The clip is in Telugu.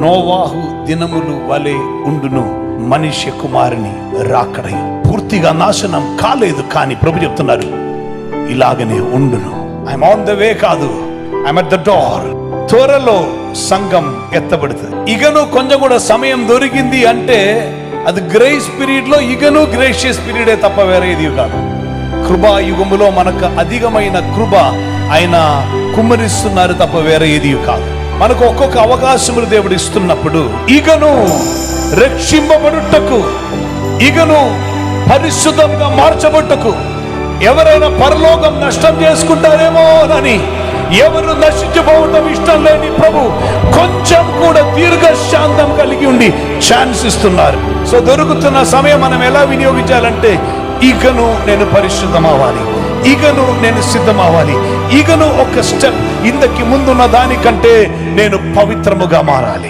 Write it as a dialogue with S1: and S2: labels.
S1: నోవాహు దినములు వలె ఉండును మనిషి కుమారుని రాకడై. పూర్తిగా నాశనం కాలేదు, కానీ ప్రభు చెప్తున్నారు ఇలాగనే ఉండును. ఐఎమ్ ఆన్ ద వే కాదు, ఐఎమ్ అట్ ద డోర్. త్వరలో సంఘం ఎత్తబడుతుంది. ఇకను కొంచెం కూడా సమయం దొరికింది అంటే అది గ్రేస్ పీరియడ్ లో, ఇకను గ్రేషియస్ పీరియడే తప్ప వేరేది కాదు. కృపా యుగములో మనకు అధికమైన కృప ఆయన కుమ్మరిస్తున్నారు తప్ప వేరే ఏది కాదు. మనకు ఒక్కొక్క అవకాశములు దేవుడు ఇస్తున్నప్పుడు ఇకను రక్షింపబడుటకు, ఇకను పరిశుద్ధంగా మార్చబడుటకు, ఎవరైనా పరలోకం నష్టం చేసుకుంటారేమో అని ఎవరు నశించిపోవటం ఇష్టం లేని ప్రభు కొంచెం కూడా దీర్ఘశాంతం కలిగి ఉండి ఛాన్స్ ఇస్తున్నారు. సో దొరుకుతున్న సమయం మనం ఎలా వినియోగించాలంటే, ఇకను నేను పరిశుద్ధం అవ్వాలి, ఇకను నేను సిద్ధం అవ్వాలి, ఇకను ఒక స్టెప్ ఇంతకి ముందున్న దానికంటే నేను పవిత్రముగా మారాలి.